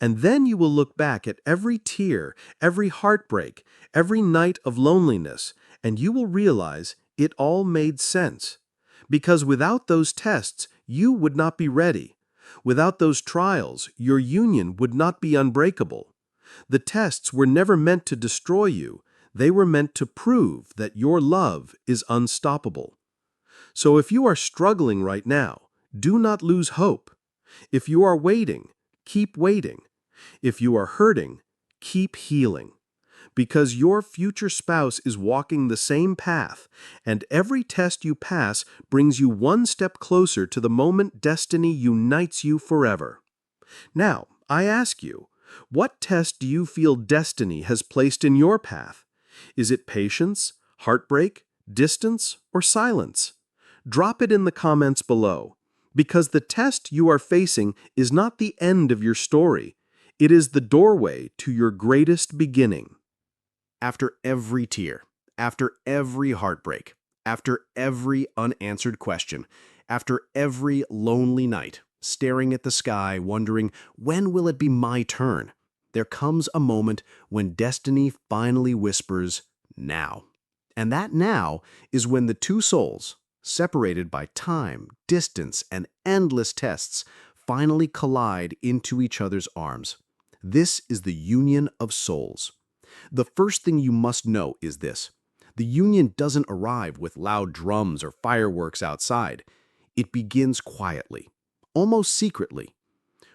And then you will look back at every tear, every heartbreak, every night of loneliness, and you will realize it all made sense. Because without those tests, you would not be ready. Without those trials, your union would not be unbreakable. The tests were never meant to destroy you. They were meant to prove that your love is unstoppable. So if you are struggling right now, do not lose hope. If you are waiting, keep waiting. If you are hurting, keep healing. Because your future spouse is walking the same path, and every test you pass brings you one step closer to the moment destiny unites you forever. Now, I ask you, what test do you feel destiny has placed in your path? Is it patience, heartbreak, distance, or silence? Drop it in the comments below, because the test you are facing is not the end of your story. It is the doorway to your greatest beginning. After every tear, after every heartbreak, after every unanswered question, after every lonely night, staring at the sky, wondering, when will it be my turn? There comes a moment when destiny finally whispers, now. And that now is when the two souls, separated by time, distance, and endless tests, finally collide into each other's arms. This is the union of souls. The first thing you must know is this. The union doesn't arrive with loud drums or fireworks outside. It begins quietly, almost secretly.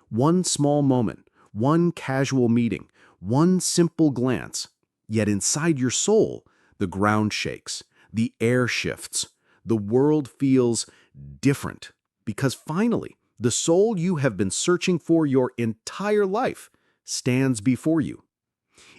One small moment, one casual meeting, One simple glance, yet inside your soul, the ground shakes, the air shifts, the world feels different, because finally, the soul you have been searching for your entire life stands before you.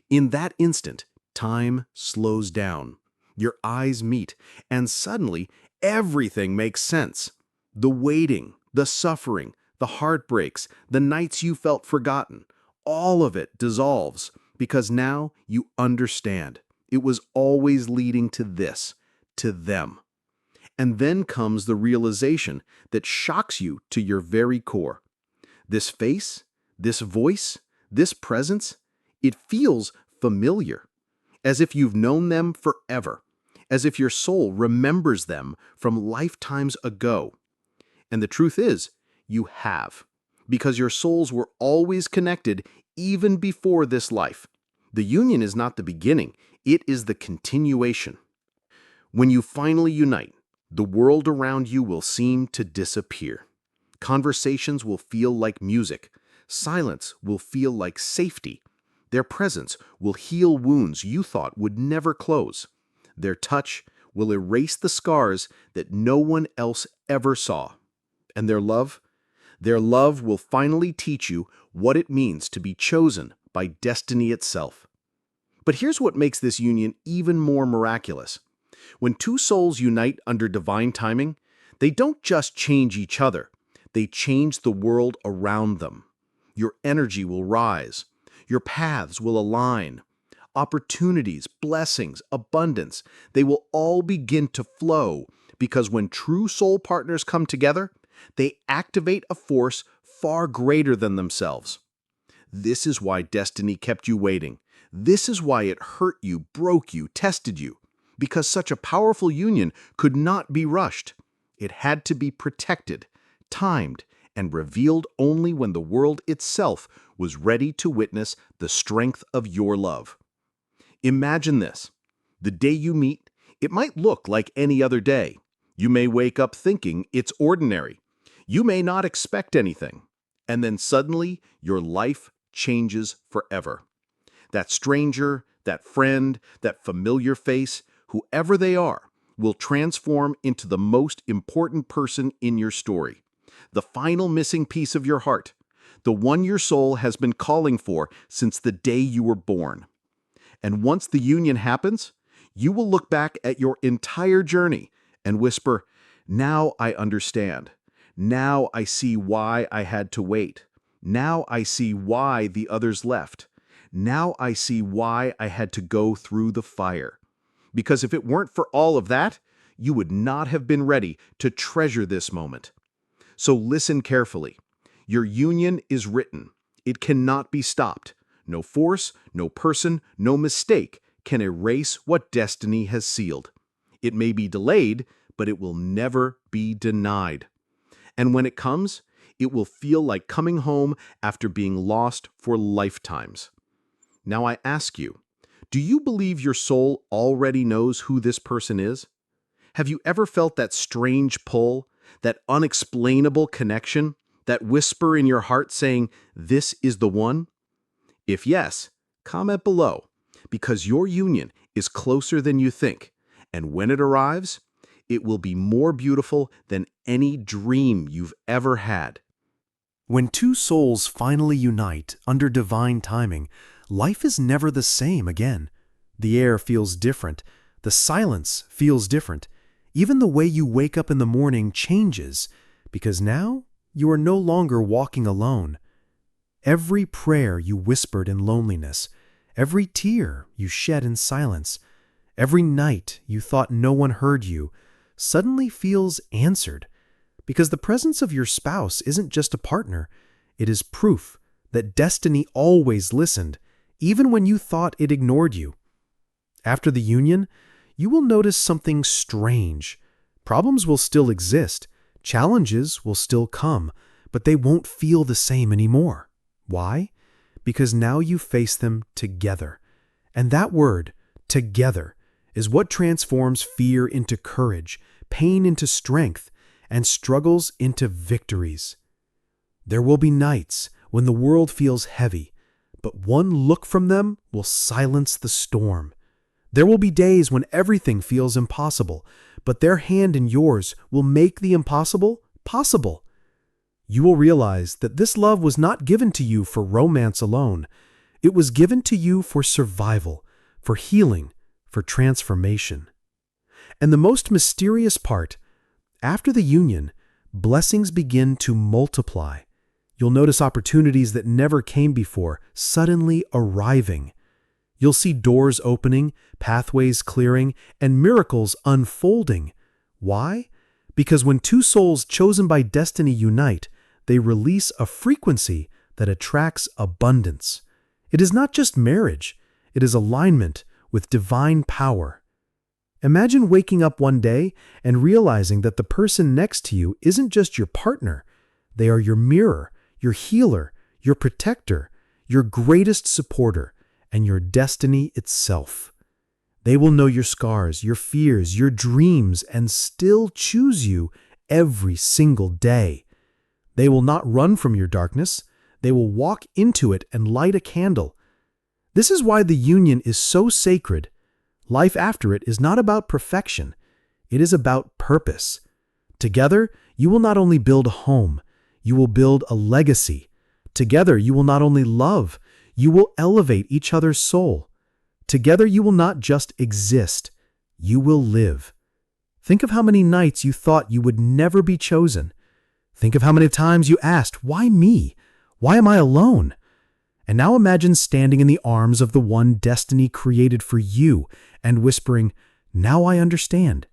In that instant, time slows down. Your eyes meet, and suddenly everything makes sense. The waiting, the suffering, the heartbreaks, the nights you felt forgotten, all of it dissolves because now you understand. It was always leading to this, to them. And then comes the realization that shocks you to your very core. This face, this voice, this presence, it feels familiar, as if you've known them forever, as if your soul remembers them from lifetimes ago. And the truth is, you have, because your souls were always connected even before this life. The union is not the beginning, it is the continuation. When you finally unite, the world around you will seem to disappear. Conversations will feel like music. Silence will feel like safety. Their presence will heal wounds you thought would never close. Their touch will erase the scars that no one else ever saw. And their love will finally teach you what it means to be chosen by destiny itself. But here's what makes this union even more miraculous. When two souls unite under divine timing, they don't just change each other, they change the world around them. Your energy will rise. Your paths will align. Opportunities, blessings, abundance, they will all begin to flow because when true soul partners come together, they activate a force far greater than themselves. This is why destiny kept you waiting. This is why it hurt you, broke you, tested you. Because such a powerful union could not be rushed. It had to be protected, timed, and revealed only when the world itself was ready to witness the strength of your love. Imagine this. The day you meet, it might look like any other day. You may wake up thinking it's ordinary. You may not expect anything. And then suddenly, your life changes forever. That stranger, that friend, that familiar face, whoever they are, will transform into the most important person in your story. The final missing piece of your heart. The one your soul has been calling for since the day you were born. And once the union happens, you will look back at your entire journey and whisper, "Now I understand. Now I see why I had to wait. Now I see why the others left. Now I see why I had to go through the fire." Because if it weren't for all of that, you would not have been ready to treasure this moment. So listen carefully. Your union is written. It cannot be stopped. No force, no person, no mistake can erase what destiny has sealed. It may be delayed, but it will never be denied. And when it comes, it will feel like coming home after being lost for lifetimes. Now I ask you, do you believe your soul already knows who this person is? Have you ever felt that strange pull, that unexplainable connection, that whisper in your heart saying, "This is the one"? If yes, comment below, because your union is closer than you think, and when it arrives, it will be more beautiful than any dream you've ever had. When two souls finally unite under divine timing, life is never the same again. The air feels different. The silence feels different. Even the way you wake up in the morning changes, because now you are no longer walking alone. Every prayer you whispered in loneliness, every tear you shed in silence, every night you thought no one heard you, suddenly feels answered. Because the presence of your spouse isn't just a partner, it is proof that destiny always listened, even when you thought it ignored you. After the union, you will notice something strange. Problems will still exist, challenges will still come, but they won't feel the same anymore. Why? Because now you face them together. And that word, together, is what transforms fear into courage, pain into strength, and struggles into victories. There will be nights when the world feels heavy, but one look from them will silence the storm. There will be days when everything feels impossible, but their hand in yours will make the impossible possible. You will realize that this love was not given to you for romance alone. It was given to you for survival, for healing, for transformation. And the most mysterious part, after the union, blessings begin to multiply. You'll notice opportunities that never came before suddenly arriving. You'll see doors opening, pathways clearing, and miracles unfolding. Why? Because when two souls chosen by destiny unite, they release a frequency that attracts abundance. It is not just marriage, it is alignment with divine power. Imagine waking up one day and realizing that the person next to you isn't just your partner. They are your mirror, your healer, your protector, your greatest supporter, and your destiny itself. They will know your scars, your fears, your dreams, and still choose you every single day. They will not run from your darkness. They will walk into it and light a candle. This is why the union is so sacred. Life after it is not about perfection. It is about purpose. Together, you will not only build a home, you will build a legacy. Together, you will not only love, you will elevate each other's soul. Together, you will not just exist, you will live. Think of how many nights you thought you would never be chosen. Think of how many times you asked, "Why me? Why am I alone?" And now imagine standing in the arms of the one destiny created for you and whispering, "Now I understand.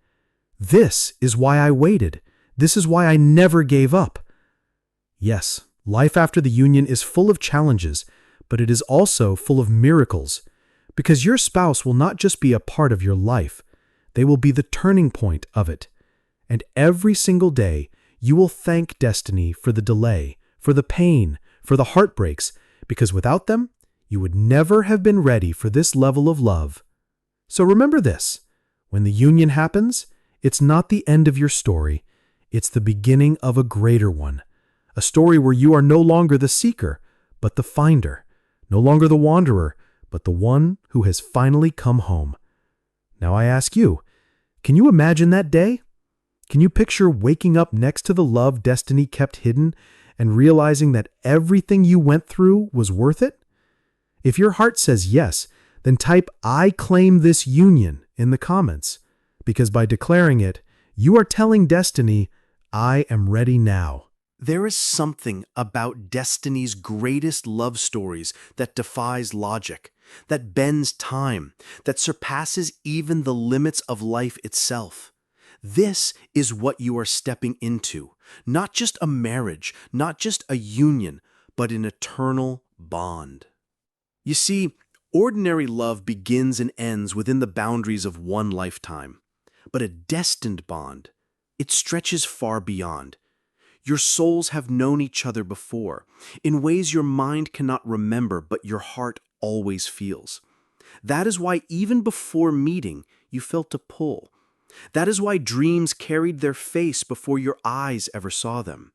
This is why I waited. This is why I never gave up." Yes, life after the union is full of challenges, but it is also full of miracles, because your spouse will not just be a part of your life, they will be the turning point of it. And every single day, you will thank destiny for the delay, for the pain, for the heartbreaks, because without them, you would never have been ready for this level of love. So remember this, when the union happens, it's not the end of your story, it's the beginning of a greater one. A story where you are no longer the seeker, but the finder, no longer the wanderer, but the one who has finally come home. Now I ask you, can you imagine that day? Can you picture waking up next to the love destiny kept hidden and realizing that everything you went through was worth it? If your heart says yes, then type "I claim this union" in the comments, because by declaring it, you are telling destiny, "I am ready now." There is something about destiny's greatest love stories that defies logic, that bends time, that surpasses even the limits of life itself. This is what you are stepping into, not just a marriage, not just a union, but an eternal bond. You see, ordinary love begins and ends within the boundaries of one lifetime, but a destined bond, it stretches far beyond. Your souls have known each other before, in ways your mind cannot remember but your heart always feels. That is why even before meeting, you felt a pull. That is why dreams carried their face before your eyes ever saw them.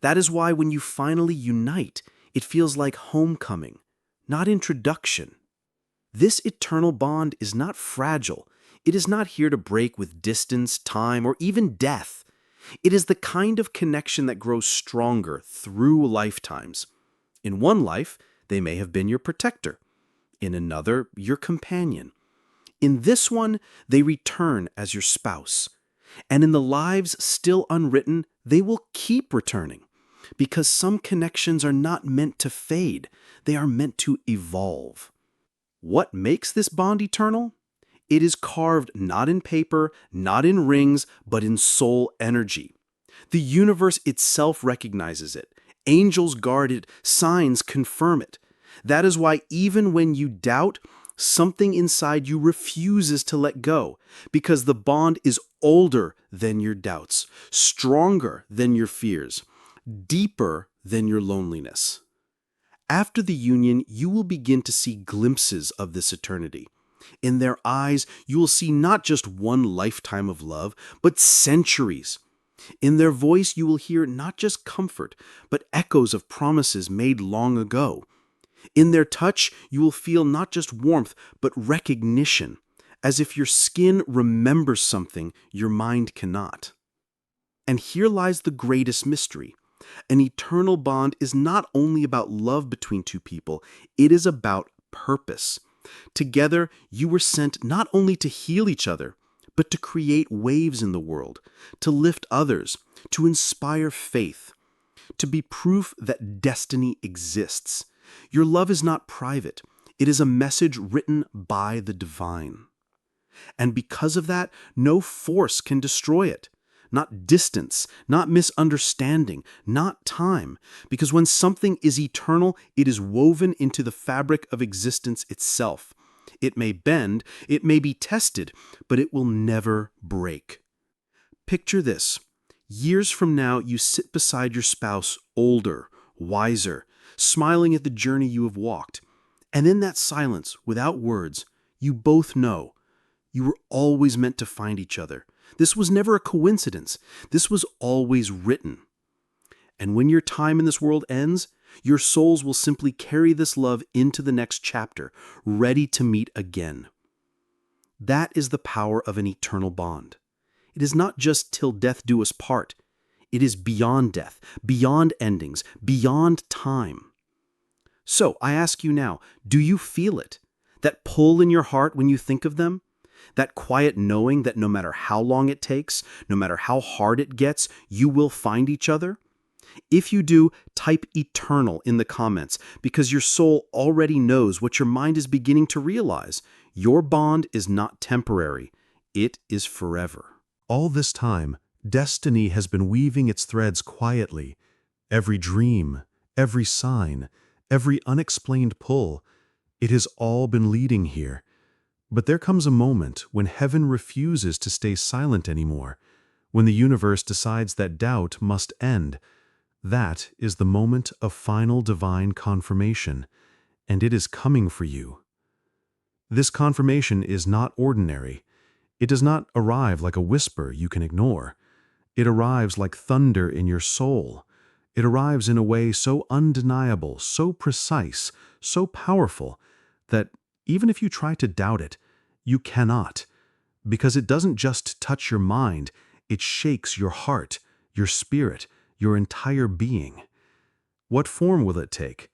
That is why when you finally unite, it feels like homecoming, not introduction. This eternal bond is not fragile. It is not here to break with distance, time, or even death. It is the kind of connection that grows stronger through lifetimes. In one life, they may have been your protector. In another, your companion. In this one, they return as your spouse. And in the lives still unwritten, they will keep returning. Because some connections are not meant to fade. They are meant to evolve. What makes this bond eternal? It is carved not in paper, not in rings, but in soul energy. The universe itself recognizes it. Angels guard it. Signs confirm it. That is why even when you doubt, something inside you refuses to let go, because the bond is older than your doubts, stronger than your fears, deeper than your loneliness. After the union, you will begin to see glimpses of this eternity. In their eyes, you will see not just one lifetime of love, but centuries. In their voice, you will hear not just comfort, but echoes of promises made long ago. In their touch, you will feel not just warmth, but recognition, as if your skin remembers something your mind cannot. And here lies the greatest mystery. An eternal bond is not only about love between two people, it is about purpose. Together, you were sent not only to heal each other, but to create waves in the world, to lift others, to inspire faith, to be proof that destiny exists. Your love is not private. It is a message written by the divine. And because of that, no force can destroy it. Not distance, not misunderstanding, not time. Because when something is eternal, it is woven into the fabric of existence itself. It may bend, it may be tested, but it will never break. Picture this. Years from now, you sit beside your spouse, older, wiser, smiling at the journey you have walked. And in that silence, without words, you both know you were always meant to find each other. This was never a coincidence. This was always written. And when your time in this world ends, your souls will simply carry this love into the next chapter, ready to meet again. That is the power of an eternal bond. It is not just till death do us part. It is beyond death, beyond endings, beyond time. So I ask you now, do you feel it? That pull in your heart when you think of them? That quiet knowing that no matter how long it takes, no matter how hard it gets, you will find each other? If you do, type eternal in the comments, because your soul already knows what your mind is beginning to realize. Your bond is not temporary. It is forever. All this time, destiny has been weaving its threads quietly. Every dream, every sign, every unexplained pull, it has all been leading here. But there comes a moment when heaven refuses to stay silent anymore, when the universe decides that doubt must end. That is the moment of final divine confirmation, and it is coming for you. This confirmation is not ordinary. It does not arrive like a whisper you can ignore. It arrives like thunder in your soul. It arrives in a way so undeniable, so precise, so powerful, that even if you try to doubt it, you cannot, because it doesn't just touch your mind, it shakes your heart, your spirit, your entire being. What form will it take?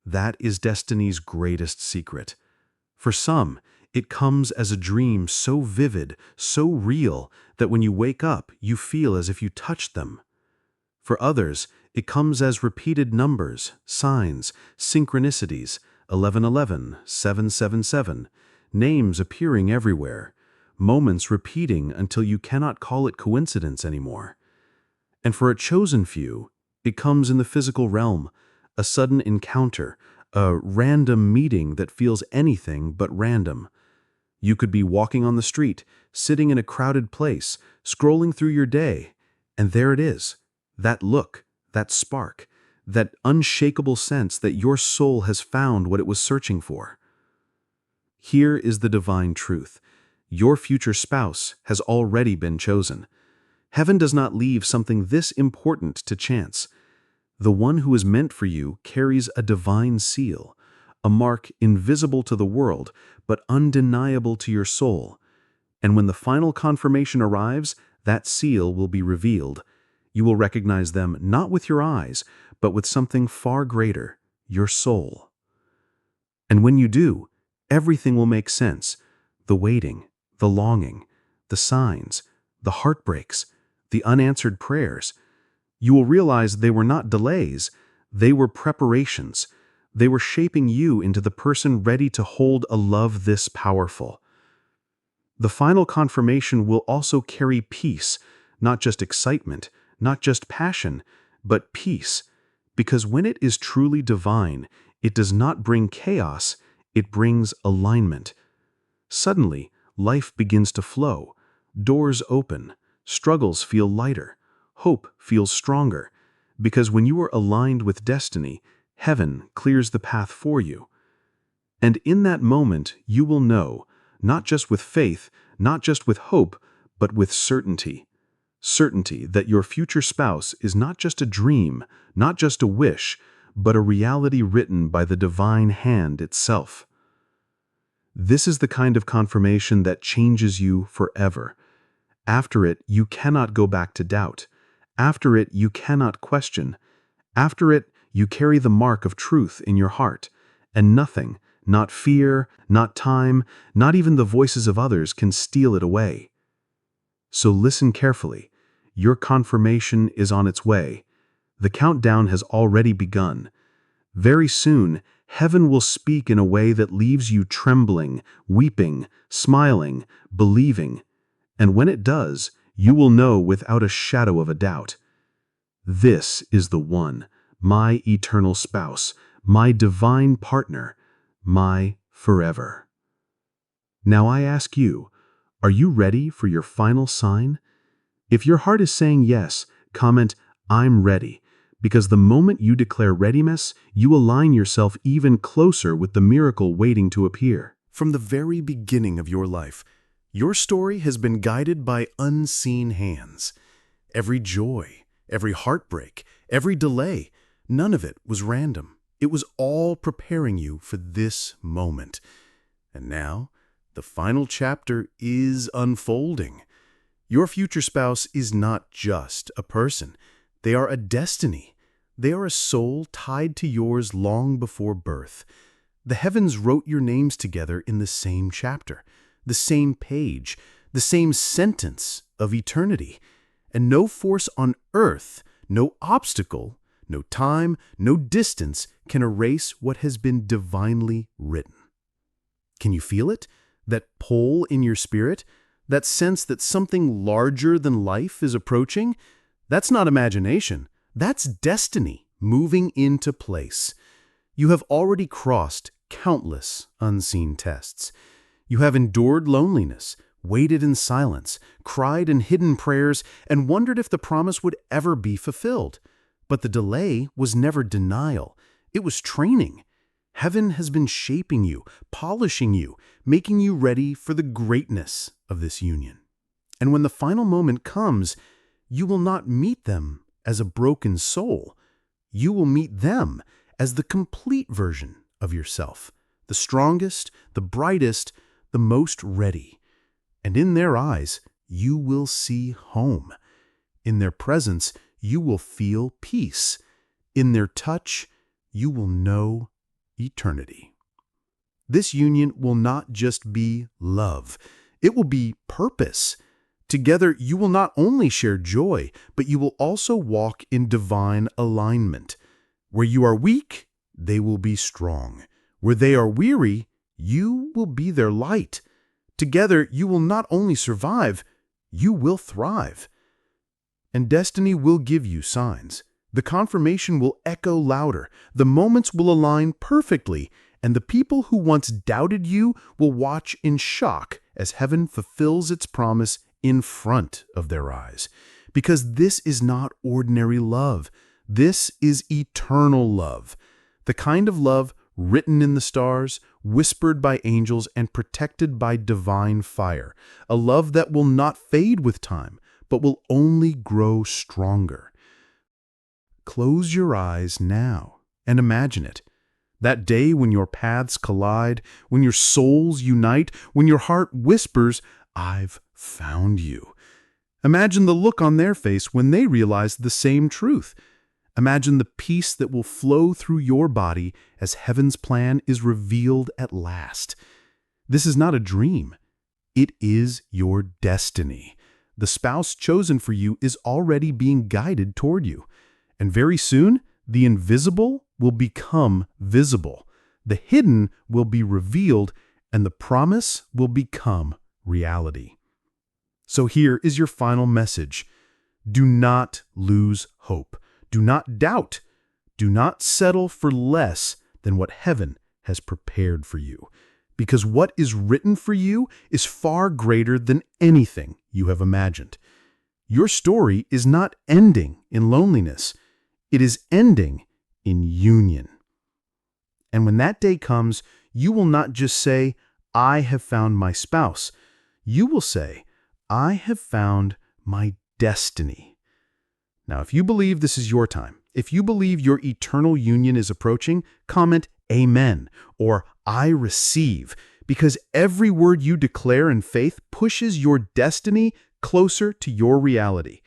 That is destiny's greatest secret. For some, it comes as a dream so vivid, so real, that when you wake up, you feel as if you touched them. For others, it comes as repeated numbers, signs, synchronicities, 1111, 777, names appearing everywhere, moments repeating until you cannot call it coincidence anymore. And for a chosen few, it comes in the physical realm, a sudden encounter, a random meeting that feels anything but random. You could be walking on the street, sitting in a crowded place, scrolling through your day, and there it is, that look, that spark, that unshakable sense that your soul has found what it was searching for. Here is the divine truth. Your future spouse has already been chosen. Heaven does not leave something this important to chance. The one who is meant for you carries a divine seal, a mark invisible to the world, but undeniable to your soul. And when the final confirmation arrives, that seal will be revealed. You will recognize them not with your eyes, but with something far greater, your soul. And when you do, everything will make sense. The waiting, the longing, the signs, the heartbreaks, the unanswered prayers. You will realize they were not delays, they were preparations. They were shaping you into the person ready to hold a love this powerful. The final confirmation will also carry peace, not just excitement, not just passion, but peace. Because when it is truly divine, it does not bring chaos, it brings alignment. Suddenly, life begins to flow. Doors open. Struggles feel lighter. Hope feels stronger. Because when you are aligned with destiny, heaven clears the path for you. And in that moment, you will know, not just with faith, not just with hope, but with certainty. Certainty that your future spouse is not just a dream, not just a wish, but a reality written by the divine hand itself. This is the kind of confirmation that changes you forever. After it, you cannot go back to doubt. After it, you cannot question. After it, you carry the mark of truth in your heart, and nothing, not fear, not time, not even the voices of others can steal it away. So listen carefully. Your confirmation is on its way. The countdown has already begun. Very soon, heaven will speak in a way that leaves you trembling, weeping, smiling, believing. And when it does, you will know without a shadow of a doubt. This is the one, my eternal spouse, my divine partner, my forever. Now I ask you, are you ready for your final sign? If your heart is saying yes, comment, "I'm ready," because the moment you declare readiness, you align yourself even closer with the miracle waiting to appear. From the very beginning of your life, your story has been guided by unseen hands. Every joy, every heartbreak, every delay, none of it was random. It was all preparing you for this moment. And now, the final chapter is unfolding. Your future spouse is not just a person. They are a destiny. They are a soul tied to yours long before birth. The heavens wrote your names together in the same chapter, the same page, the same sentence of eternity. And no force on earth, no obstacle, no time, no distance can erase what has been divinely written. Can you feel it? That pull in your spirit? That sense that something larger than life is approaching? That's not imagination. That's destiny moving into place. You have already crossed countless unseen tests. You have endured loneliness, waited in silence, cried in hidden prayers, and wondered if the promise would ever be fulfilled. But the delay was never denial. It was training. Heaven has been shaping you, polishing you, making you ready for the greatness of this union. And when the final moment comes, you will not meet them as a broken soul. You will meet them as the complete version of yourself, the strongest, the brightest, the most ready. And in their eyes, you will see home. In their presence, you will feel peace. In their touch, you will know eternity. This union will not just be love. It will be purpose. Together, you will not only share joy, but you will also walk in divine alignment. Where you are weak, they will be strong. Where they are weary, you will be their light. Together, you will not only survive, you will thrive. And destiny will give you signs. The confirmation will echo louder. The moments will align perfectly. And the people who once doubted you will watch in shock as heaven fulfills its promise in front of their eyes. Because this is not ordinary love. This is eternal love. The kind of love written in the stars, whispered by angels, and protected by divine fire. A love that will not fade with time, but will only grow stronger. Close your eyes now and imagine it. That day when your paths collide, when your souls unite, when your heart whispers, "I've found you." Imagine the look on their face when they realize the same truth. Imagine the peace that will flow through your body as heaven's plan is revealed at last. This is not a dream. It is your destiny. The spouse chosen for you is already being guided toward you. And very soon, the invisible will become visible. The hidden will be revealed, and the promise will become reality. So here is your final message. Do not lose hope. Do not doubt. Do not settle for less than what heaven has prepared for you. Because what is written for you is far greater than anything you have imagined. Your story is not ending in loneliness. It is ending in union. And when that day comes, you will not just say, "I have found my spouse." You will say, "I have found my destiny." Now, if you believe this is your time, If you believe your eternal union is approaching, comment Amen or I receive, because every word you declare in faith pushes your destiny closer to your reality.